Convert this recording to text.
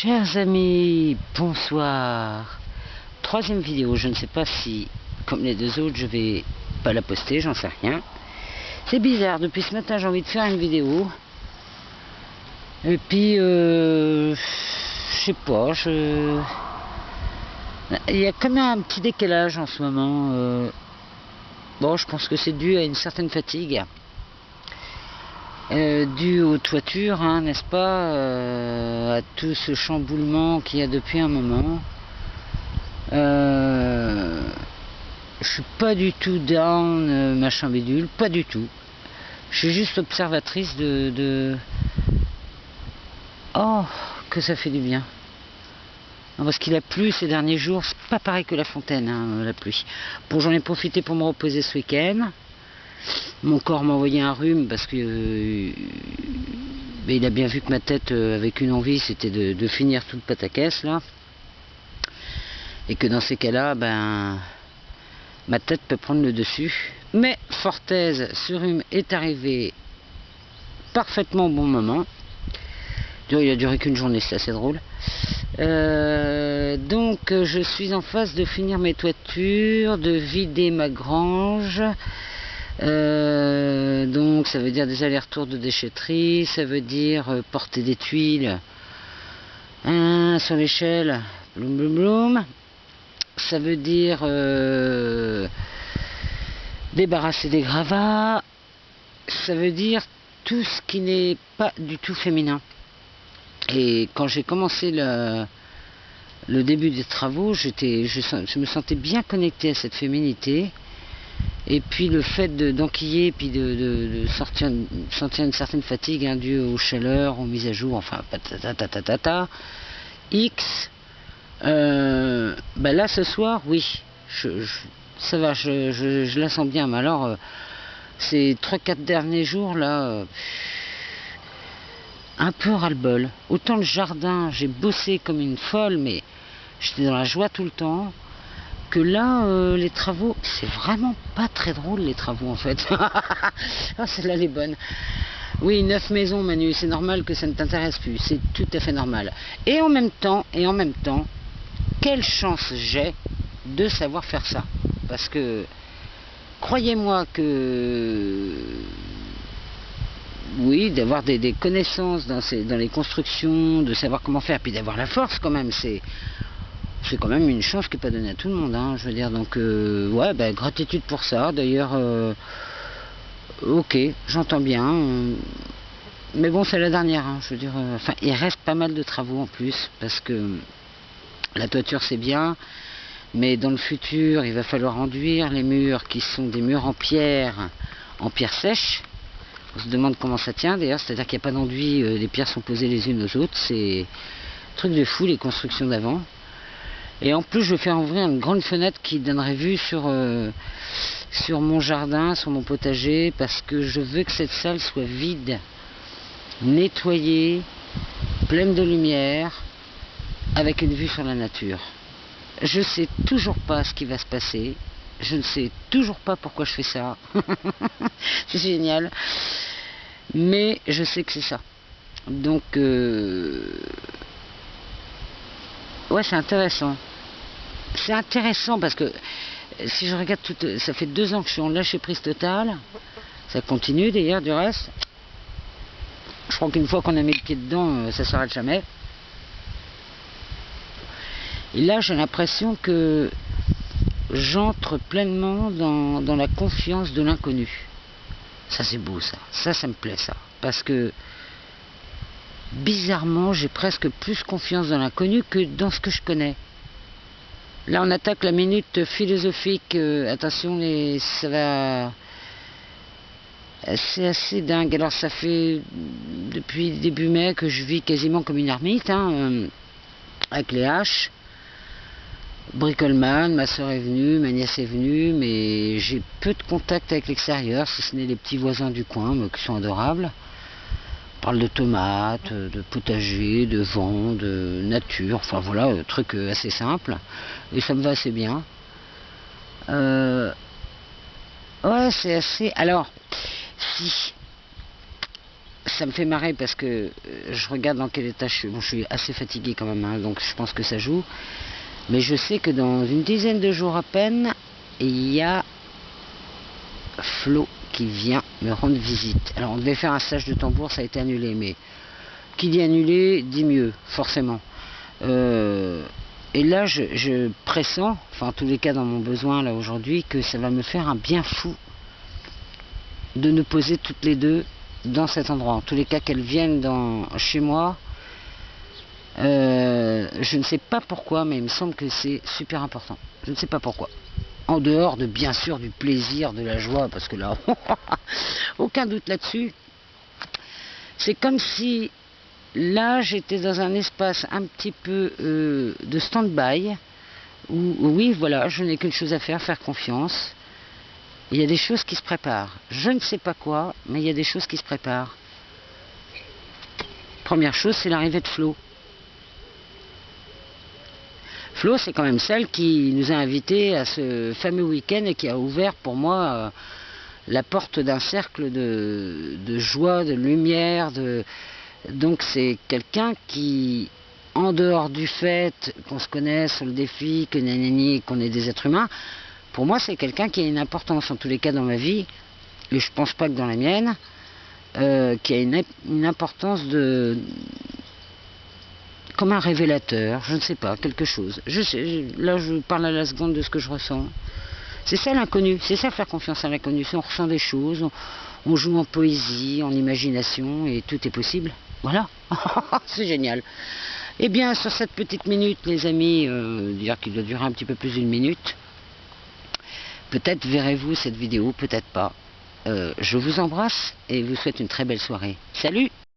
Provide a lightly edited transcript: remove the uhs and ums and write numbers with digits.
Chers amis, bonsoir. Troisième vidéo, je ne sais pas si, comme les deux autres, je vais pas la poster, j'en sais rien. C'est bizarre, depuis ce matin j'ai envie de faire une vidéo. Et puis, je sais pas, il y a quand même un petit décalage en ce moment. Bon, je pense que c'est dû à une certaine fatigue. Dû aux toitures, hein, n'est-ce pas, à tout ce chamboulement qu'il y a depuis un moment. Je suis pas du tout down, machin bidule, pas du tout. Je suis juste observatrice Oh, que ça fait du bien. Non, parce qu'il a plu ces derniers jours, c'est pas pareil que la fontaine, hein, la pluie. Bon, j'en ai profité pour me reposer ce week-end. Mon corps m'a envoyé un rhume parce que il a bien vu que ma tête avec une envie c'était de finir tout le pataquès là, et que dans ces cas-là ma tête peut prendre le dessus. Mais Fortaise, ce rhume est arrivé parfaitement au bon moment. Il a duré qu'une journée, c'est assez drôle. Donc je suis en phase de finir mes toitures, de vider ma grange. Donc ça veut dire des allers-retours de déchetterie, ça veut dire porter des tuiles sur l'échelle, bloum bloum bloum. Ça veut dire débarrasser des gravats, ça veut dire tout ce qui n'est pas du tout féminin. Et quand j'ai commencé le début des travaux, je me sentais bien connectée à cette féminité. Et puis le fait d'enquiller, puis de sentir une certaine fatigue due aux chaleurs, aux mises à jour, enfin, X. Là ce soir, oui, ça va, je la sens bien. Mais alors, ces 3-4 derniers jours là, un peu ras-le-bol. Autant le jardin, j'ai bossé comme une folle, mais j'étais dans la joie tout le temps. Que là, les travaux, c'est vraiment pas très drôle les travaux en fait. Ah, celle-là elle est bonne. Oui, 9 maisons Manu, c'est normal que ça ne t'intéresse plus, c'est tout à fait normal. Et en même temps, quelle chance j'ai de savoir faire ça. Parce que, croyez-moi que, oui, d'avoir des connaissances dans les constructions, de savoir comment faire, puis d'avoir la force quand même, c'est quand même une chance qui n'est pas donnée à tout le monde, hein, je veux dire. Donc ouais, gratitude pour ça. D'ailleurs, ok, j'entends bien, mais bon, c'est la dernière, hein, je veux dire. Enfin, il reste pas mal de travaux en plus, parce que la toiture c'est bien, mais dans le futur il va falloir enduire les murs qui sont des murs en pierre sèche. On se demande comment ça tient d'ailleurs, c'est-à-dire qu'il n'y a pas d'enduit, les pierres sont posées les unes aux autres, c'est truc de fou les constructions d'avant. Et en plus, je vais faire ouvrir une grande fenêtre qui donnerait vue sur mon jardin, sur mon potager, parce que je veux que cette salle soit vide, nettoyée, pleine de lumière, avec une vue sur la nature. Je ne sais toujours pas ce qui va se passer, je ne sais toujours pas pourquoi je fais ça, c'est génial, mais je sais que c'est ça. Donc, ouais, c'est intéressant. C'est intéressant parce que si je regarde ça fait 2 ans que je suis en lâcher prise totale. Ça continue d'ailleurs du reste. Je crois qu'une fois qu'on a mis le pied dedans, ça s'arrête jamais. Et là, j'ai l'impression que j'entre pleinement dans la confiance de l'inconnu. Ça, c'est beau, ça. Ça me plaît, ça. Parce que bizarrement, j'ai presque plus confiance dans l'inconnu que dans ce que je connais. Là, on attaque la minute philosophique. Attention, ça va... C'est assez dingue. Alors, ça fait depuis début mai que je vis quasiment comme une ermite, hein, avec les haches. Bricolman, ma soeur est venue, ma nièce est venue, mais j'ai peu de contact avec l'extérieur, si ce n'est les petits voisins du coin, mais qui sont adorables. On parle de tomates, de potager, de vent, de nature, enfin voilà, truc assez simple. Et ça me va assez bien. Ouais, c'est assez... Alors, ça me fait marrer parce que je regarde dans quel état je suis. Bon, je suis assez fatigué quand même, hein, donc je pense que ça joue. Mais je sais que dans une dizaine de jours à peine, il y a Flo qui vient me rendre visite. Alors on devait faire un stage de tambour, ça a été annulé, mais qui dit annulé dit mieux, forcément. Et là je pressens, enfin en tous les cas dans mon besoin là aujourd'hui, que ça va me faire un bien fou de nous poser toutes les deux dans cet endroit. En tous les cas qu'elles viennent chez moi. Je ne sais pas pourquoi, mais il me semble que c'est super important. Je ne sais pas pourquoi. En dehors de, bien sûr, du plaisir, de la joie, parce que là, aucun doute là-dessus. C'est comme si, là, j'étais dans un espace un petit peu de stand-by, où, oui, voilà, je n'ai qu'une chose à faire confiance. Il y a des choses qui se préparent. Je ne sais pas quoi, mais il y a des choses qui se préparent. Première chose, c'est l'arrivée de Flo. Flo, c'est quand même celle qui nous a invités à ce fameux week-end et qui a ouvert pour moi la porte d'un cercle de joie, de lumière. Donc c'est quelqu'un qui, en dehors du fait qu'on se connaisse, on le défie, que nanani, qu'on est des êtres humains, pour moi c'est quelqu'un qui a une importance en tous les cas dans ma vie, et je pense pas que dans la mienne, qui a une importance comme un révélateur, je ne sais pas, quelque chose. Là, je parle à la seconde de ce que je ressens. C'est ça l'inconnu, c'est ça faire confiance à l'inconnu. On ressent des choses, on joue en poésie, en imagination, et tout est possible. Voilà, c'est génial. Eh bien, sur cette petite minute, les amis, dire qu'il doit durer un petit peu plus d'une minute, peut-être verrez-vous cette vidéo, peut-être pas. Je vous embrasse et vous souhaite une très belle soirée. Salut!